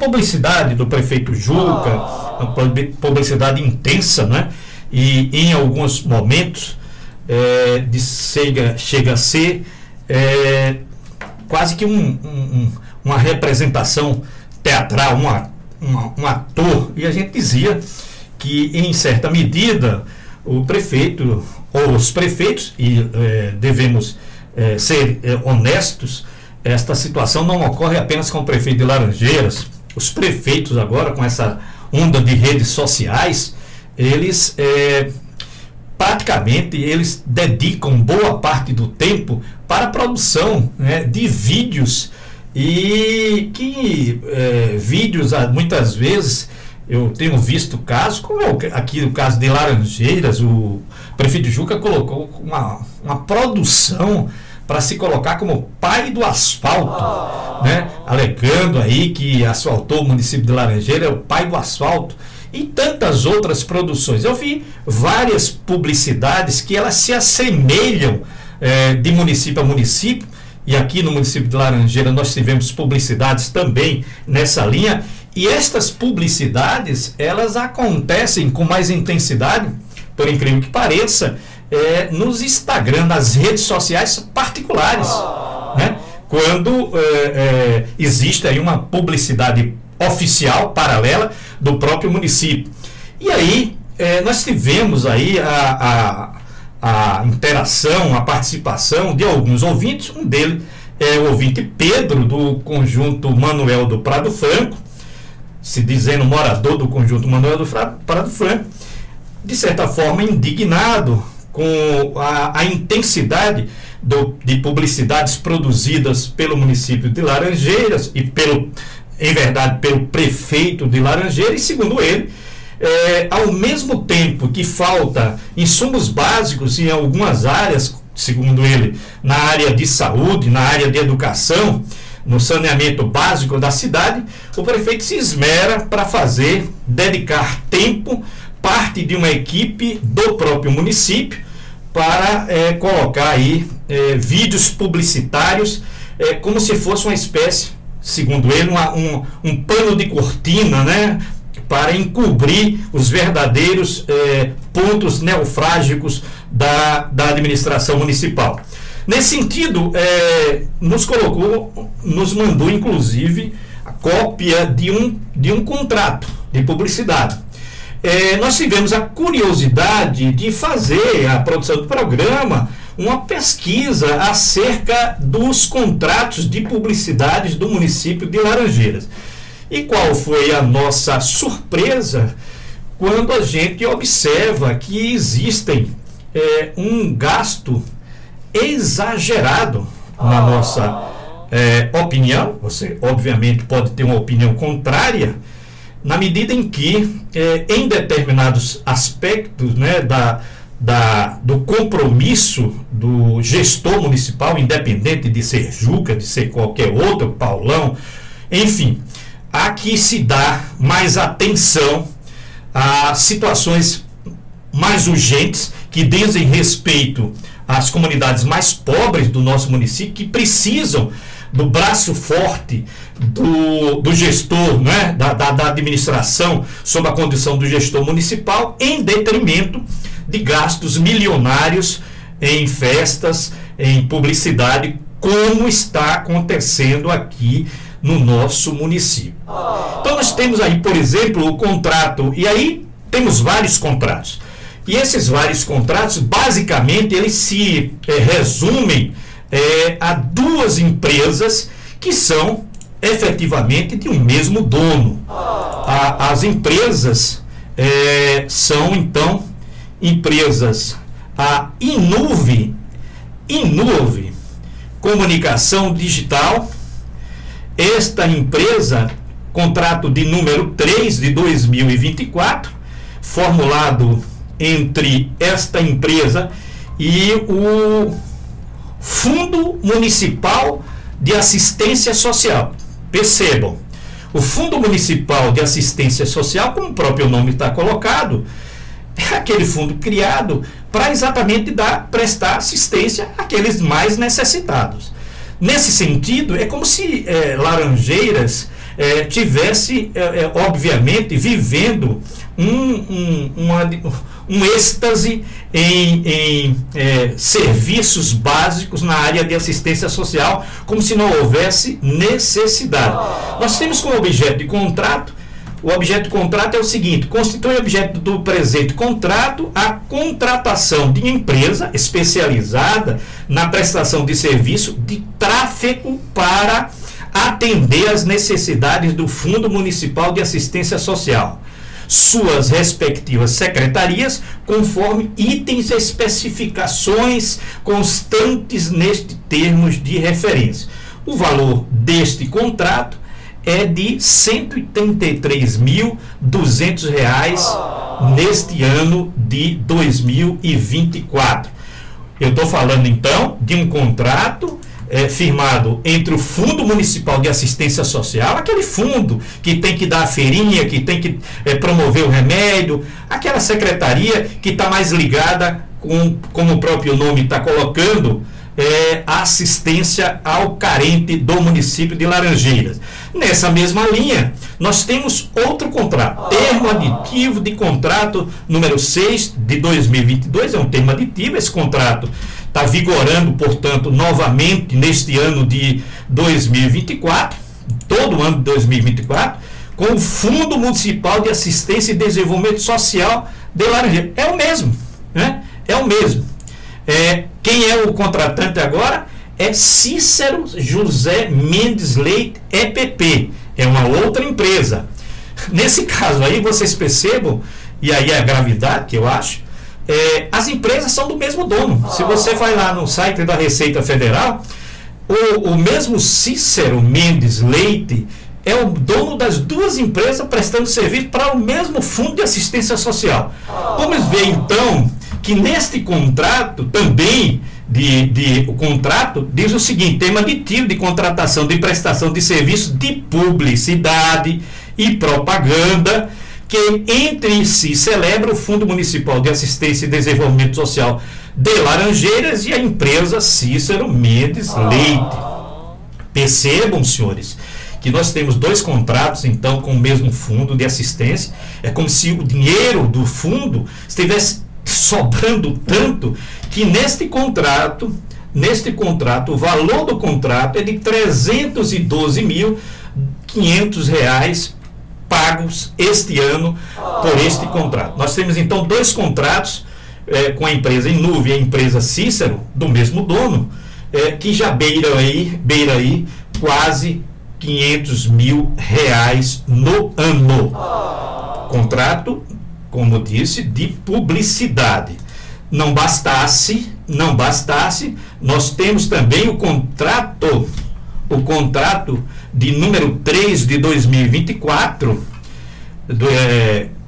publicidade do prefeito Juca, uma publicidade intensa, né? E em alguns momentos chega a ser quase que uma representação teatral, um ator, e a gente dizia que em certa medida o prefeito ou os prefeitos, e devemos ser honestos, esta situação não ocorre apenas com o prefeito de Laranjeiras. Os prefeitos agora, com essa onda de redes sociais, eles praticamente eles dedicam boa parte do tempo para a produção, né, de vídeos, e que vídeos muitas vezes eu tenho visto casos, como aqui o caso de Laranjeiras, o prefeito Juca colocou uma produção para se colocar como pai do asfalto, né? Alegando aí que asfaltou o município de Laranjeiras, é o pai do asfalto, e tantas outras produções. Eu vi várias publicidades que elas se assemelham de município a município, e aqui no município de Laranjeiras nós tivemos publicidades também nessa linha, e estas publicidades, elas acontecem com mais intensidade, por incrível que pareça, nos Instagram, nas redes sociais particulares, né? Quando existe aí uma publicidade oficial, paralela, do próprio município. E aí, nós tivemos aí a interação, a participação de alguns ouvintes. Um deles é o ouvinte Pedro, do Conjunto Manuel do Prado Franco, se dizendo morador do Conjunto Manuel do Prado Franco, de certa forma indignado com a intensidade de publicidades produzidas pelo município de Laranjeiras e em verdade pelo prefeito de Laranjeiras. E segundo ele, ao mesmo tempo que falta insumos básicos em algumas áreas, segundo ele, na área de saúde, na área de educação, no saneamento básico da cidade, o prefeito se esmera para dedicar tempo, parte de uma equipe do próprio município, para colocar aí vídeos publicitários, como se fosse uma espécie, segundo ele, um pano de cortina, né, para encobrir os verdadeiros pontos nevrálgicos da administração municipal. Nesse sentido, nos mandou inclusive a cópia de um contrato de publicidade. Nós tivemos a curiosidade de fazer a produção do programa, uma pesquisa acerca dos contratos de publicidades do município de Laranjeiras. E qual foi a nossa surpresa quando a gente observa que existem um gasto exagerado, na nossa opinião. Você obviamente pode ter uma opinião contrária, na medida em que em determinados aspectos, né, do compromisso do gestor municipal, independente de ser Juca, de ser qualquer outro, Paulão, enfim, aqui se dá mais atenção a situações mais urgentes que dizem respeito às comunidades mais pobres do nosso município, que precisam do braço forte do gestor, né, da administração, sob a condição do gestor municipal, em detrimento de gastos milionários em festas, em publicidade, como está acontecendo aqui no nosso município. Então nós temos aí, por exemplo, o contrato, e aí temos vários contratos. E esses vários contratos, basicamente, eles se resumem a duas empresas que são efetivamente de um mesmo dono. As empresas são, então, empresas a Inuve Comunicação Digital. Esta empresa, contrato de número 3 de 2024, formulado entre esta empresa e o Fundo Municipal de Assistência Social. Percebam, o Fundo Municipal de Assistência Social, como o próprio nome está colocado, é aquele fundo criado para exatamente prestar assistência àqueles mais necessitados. Nesse sentido, é como se Laranjeiras tivesse, obviamente, vivendo um êxtase em serviços básicos na área de assistência social, como se não houvesse necessidade. Nós temos como objeto de contrato, o objeto de contrato é o seguinte: constitui objeto do presente contrato a contratação de empresa especializada na prestação de serviço de tráfego para atender às necessidades do Fundo Municipal de Assistência Social, suas respectivas secretarias, conforme itens e especificações constantes neste termos de referência. O valor deste contrato é de R$ 133.200 neste ano de 2024. Eu estou falando então de um contrato firmado entre o Fundo Municipal de Assistência Social, aquele fundo que tem que dar a feirinha, que tem que promover o remédio, aquela secretaria que está mais ligada com, como o próprio nome está colocando, a assistência ao carente do município de Laranjeiras. Nessa mesma linha, nós temos outro contrato, termo aditivo de contrato número 6 de 2022, é um termo aditivo. Esse contrato está vigorando, portanto, novamente neste ano de 2024, todo o ano de 2024, com o Fundo Municipal de Assistência e Desenvolvimento Social de Laranjeiras. É o mesmo, né? É o mesmo. Quem é o contratante agora? É Cícero José Mendes Leite, EPP. É uma outra empresa. Nesse caso aí, vocês percebam, e aí é a gravidade que eu acho, as empresas são do mesmo dono. Se você vai lá no site da Receita Federal, o mesmo Cícero Mendes Leite é o dono das duas empresas prestando serviço para o mesmo Fundo de Assistência Social. Vamos ver então que neste contrato também, o contrato diz o seguinte: termo aditivo de contratação de prestação de serviço de publicidade e propaganda, que entre si celebra o Fundo Municipal de Assistência e Desenvolvimento Social de Laranjeiras e a empresa Cícero Mendes Leite. Percebam, senhores, que nós temos dois contratos, então, com o mesmo fundo de assistência. É como se o dinheiro do fundo estivesse sobrando tanto que neste contrato, o valor do contrato é de R$ 312.500 pagos este ano por este contrato. Nós temos então dois contratos com a empresa Inuve e a empresa Cícero, do mesmo dono, que já beira aí quase R$ 500.000 no ano. Contrato, como eu disse, de publicidade. Não bastasse, nós temos também o contrato de número 3 de 2024,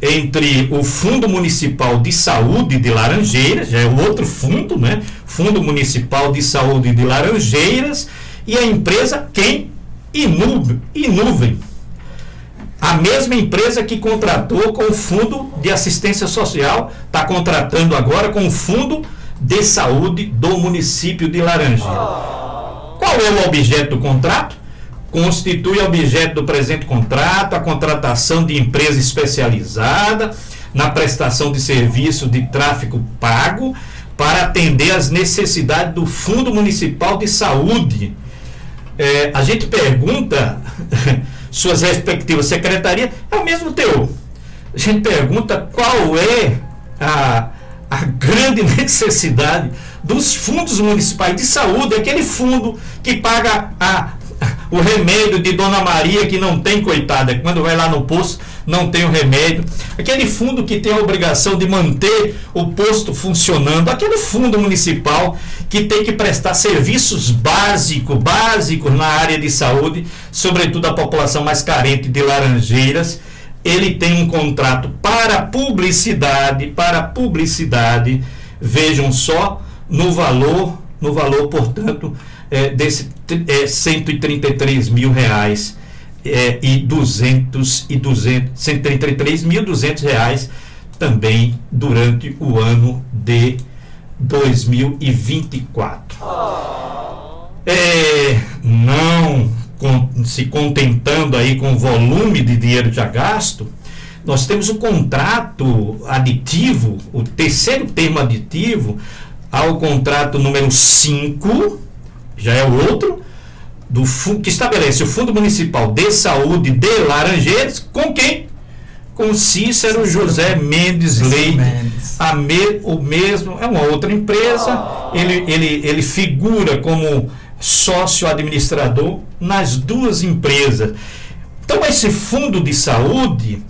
entre o Fundo Municipal de Saúde de Laranjeiras, já é o outro fundo, né? Fundo Municipal de Saúde de Laranjeiras, e a empresa Inuvem. A mesma empresa que contratou com o Fundo de Assistência Social, está contratando agora com o Fundo de Saúde do município de Laranjeiras. Qual é o objeto do contrato? Constitui objeto do presente contrato a contratação de empresa especializada na prestação de serviço de tráfego pago para atender às necessidades do Fundo Municipal de Saúde. A gente pergunta suas respectivas secretarias, é o mesmo teor. A gente pergunta qual é a grande necessidade dos fundos municipais de saúde, aquele fundo que paga o remédio de Dona Maria, que não tem, coitada, quando vai lá no posto não tem o remédio, aquele fundo que tem a obrigação de manter o posto funcionando, aquele fundo municipal que tem que prestar serviços básicos na área de saúde, sobretudo a população mais carente de Laranjeiras. Ele tem um contrato para publicidade, vejam só, no valor, portanto, desse R$ 133.200 R$ 133.200 também durante o ano de 2024. Não se contentando aí com o volume de dinheiro já gasto, nós temos o contrato aditivo, o terceiro termo aditivo ao contrato número 5, já é o outro, que estabelece o Fundo Municipal de Saúde de Laranjeiras, com quem? Com Cícero José Mendes Leite, o mesmo, é uma outra empresa, ele figura como sócio administrador nas duas empresas. Então esse fundo de saúde,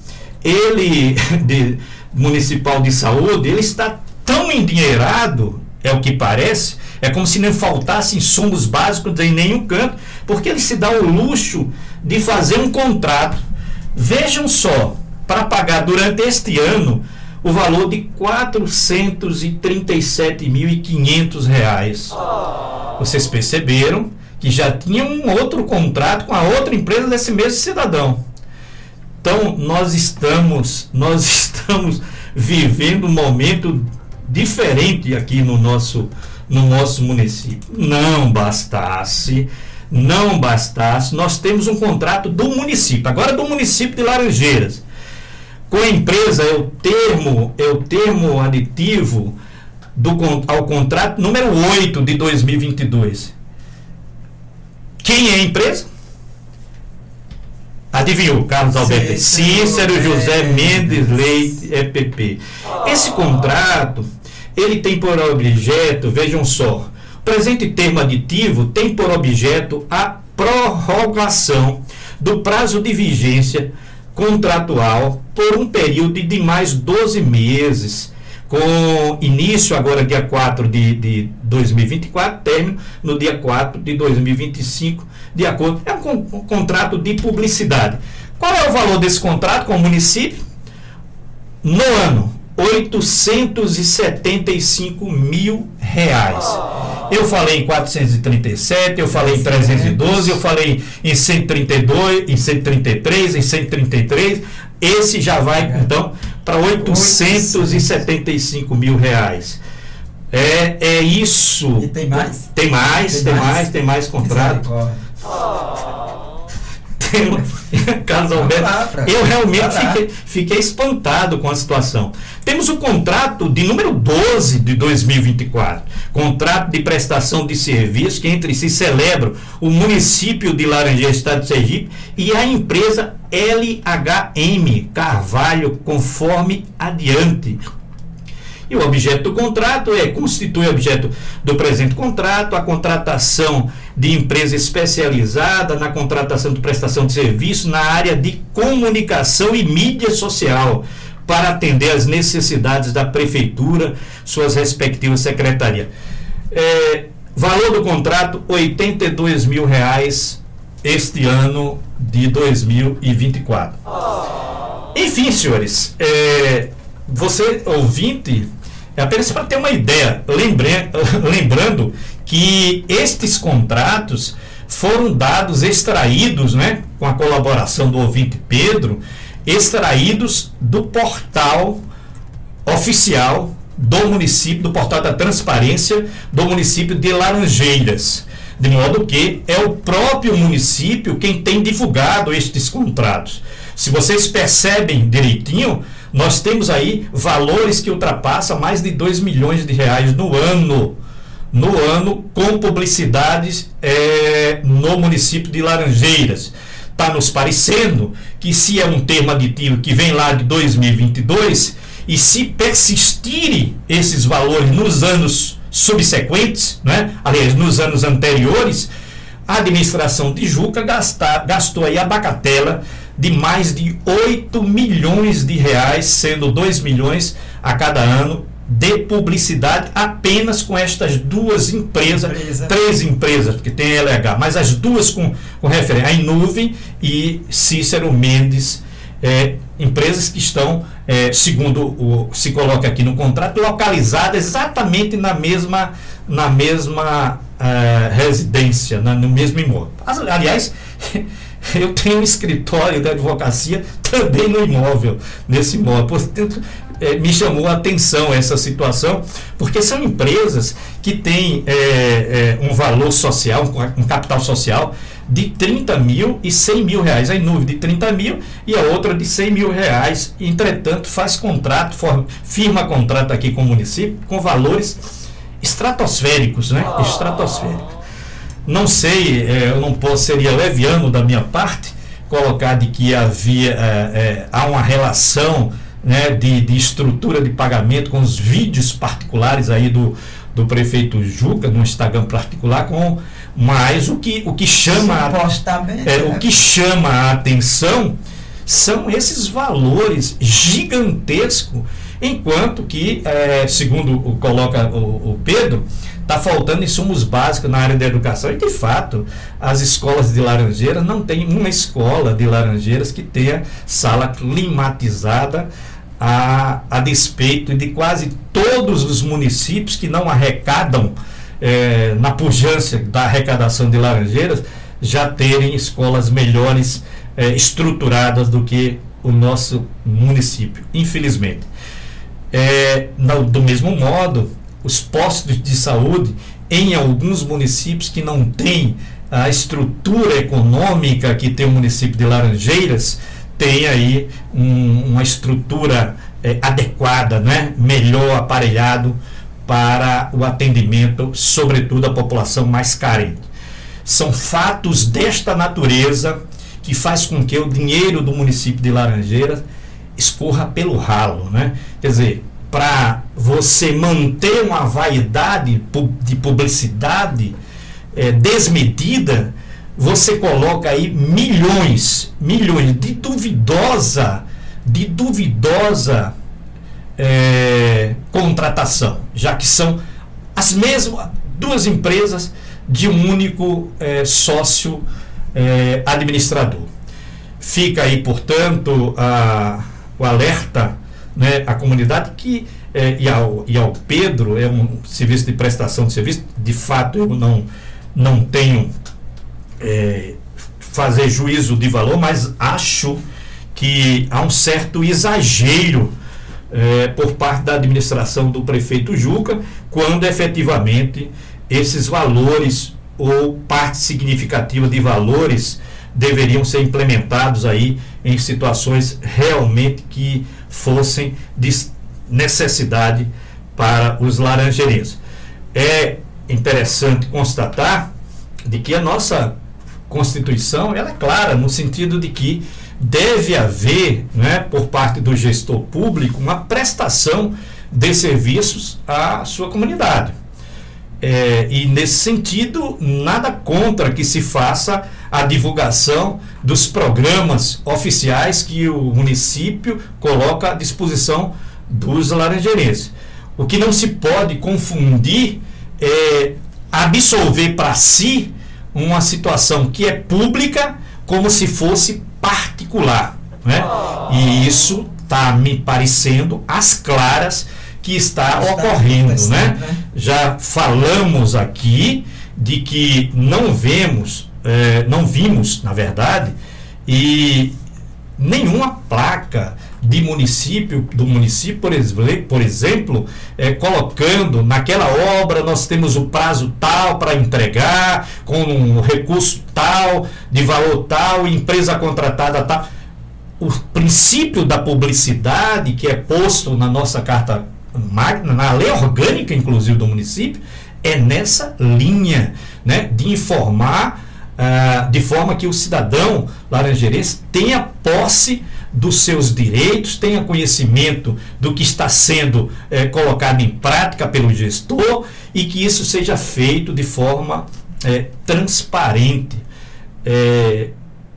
municipal de saúde, ele está tão endinheirado, é o que parece, é como se não faltassem insumos básicos em nenhum canto, porque ele se dá o luxo de fazer um contrato. Vejam só, para pagar durante este ano o valor de R$ 437.500. Vocês perceberam que já tinha um outro contrato com a outra empresa desse mesmo cidadão. Então, nós estamos vivendo um momento diferente aqui no nosso município. Não bastasse, nós temos um contrato do município, agora do município de Laranjeiras, com a empresa, é o termo aditivo ao contrato número 8 de 2022. Quem é a empresa? Adivinhou, Carlos Alberto? Cícero José Mendes Leite, EPP. Esse contrato, ele tem por objeto, vejam só, o presente termo aditivo tem por objeto a prorrogação do prazo de vigência contratual por um período de mais 12 meses, com início agora dia 4 de 2024, término no dia 4 de 2025, de acordo, é um contrato de publicidade. Qual é o valor desse contrato com o município? No ano, R$875.000. Eu falei em 437, eu falei em 312, eu falei em 132, em 133, em 133. Esse já vai, então, para R$875.000. É isso. E tem mais? Tem mais contrato. Carlos Alberto, eu realmente fiquei espantado com a situação. Temos o contrato de número 12 de 2024, contrato de prestação de serviço que entre si celebram o município de Laranjeiras, estado de Sergipe, e a empresa LHM Carvalho, conforme adiante. E o objeto do contrato constitui objeto do presente contrato a contratação de empresa especializada na contratação de prestação de serviço na área de comunicação e mídia social, para atender às necessidades da prefeitura, suas respectivas secretarias. Valor do contrato, R$82.000 este ano de 2024. Enfim, senhores, você ouvinte, é apenas para ter uma ideia, lembrando que estes contratos foram dados, extraídos, né, com a colaboração do ouvinte Pedro, extraídos do portal oficial do município, do portal da transparência do município de Laranjeiras, de modo que é o próprio município quem tem divulgado estes contratos. Se vocês percebem direitinho, nós temos aí valores que ultrapassam mais de R$2 milhões no ano com publicidades no município de Laranjeiras. Está nos parecendo que, se é um termo aditivo que vem lá de 2022, e se persistirem esses valores nos anos subsequentes, né? Aliás, nos anos anteriores, a administração de Juca gastou aí a bagatela de mais de R$8 milhões, sendo R$2 milhões a cada ano de publicidade apenas com estas duas empresas, três empresas, porque tem a LH, mas as duas com referência, a Inuvem e Cícero Mendes, empresas que estão, segundo se coloca aqui no contrato, localizadas exatamente na mesma residência, no mesmo imóvel. Aliás, eu tenho um escritório de advocacia também no imóvel, nesse imóvel. Portanto, me chamou a atenção essa situação, porque são empresas que têm um valor social, um capital social de 30 mil e 100 mil reais. A Inúvio de 30 mil e a outra de 100 mil reais. Entretanto, faz contrato, firma contrato aqui com o município com valores estratosféricos, né? Estratosféricos. Não sei, eu não posso, seria leviano da minha parte colocar de que há uma relação, né, de estrutura de pagamento com os vídeos particulares aí do prefeito Juca, no Instagram particular, mas o que chama a atenção são esses valores gigantescos, enquanto que, segundo coloca o Pedro, está faltando insumos básicos na área da educação. E, de fato, as escolas de Laranjeiras, não tem uma escola de Laranjeiras que tenha sala climatizada, a despeito de quase todos os municípios que não arrecadam, na pujança da arrecadação de Laranjeiras, já terem escolas melhores estruturadas do que o nosso município, infelizmente. Do mesmo modo, os postos de saúde em alguns municípios que não têm a estrutura econômica que tem o município de Laranjeiras, tem aí uma estrutura adequada, né? Melhor aparelhado para o atendimento, sobretudo a população mais carente. São fatos desta natureza que faz com que o dinheiro do município de Laranjeiras escorra pelo ralo, né? Quer dizer, para você manter uma vaidade de publicidade desmedida, você coloca aí milhões de duvidosa contratação, já que são as mesmas duas empresas de um único sócio administrador. Fica aí, portanto, o alerta, né, à comunidade e ao Pedro. É um serviço de prestação de serviço. De fato, eu não tenho fazer juízo de valor, mas acho que há um certo exagero por parte da administração do prefeito Juca, quando efetivamente esses valores ou parte significativa de valores deveriam ser implementados aí em situações realmente que fossem de necessidade para os laranjeirenses. É interessante constatar de que a nossa Constituição, ela é clara no sentido de que deve haver, né, por parte do gestor público, uma prestação de serviços à sua comunidade. E nesse sentido, nada contra que se faça a divulgação dos programas oficiais que o município coloca à disposição dos laranjeirenses. O que não se pode confundir é absolver para si uma situação que é pública como se fosse particular, né? E isso está me parecendo às claras que está ocorrendo, né? Já falamos aqui de que não vimos, na verdade, e nenhuma placa do município, por exemplo, colocando naquela obra nós temos o prazo tal para entregar, com um recurso tal, de valor tal, empresa contratada tal. O princípio da publicidade que é posto na nossa carta magna, na lei orgânica inclusive do município, é nessa linha, né, de informar de forma que o cidadão laranjeirense tenha posse dos seus direitos, tenha conhecimento do que está sendo colocado em prática pelo gestor e que isso seja feito de forma transparente.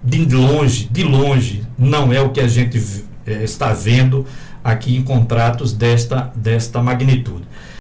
De longe, não é o que a gente está vendo aqui em contratos desta magnitude.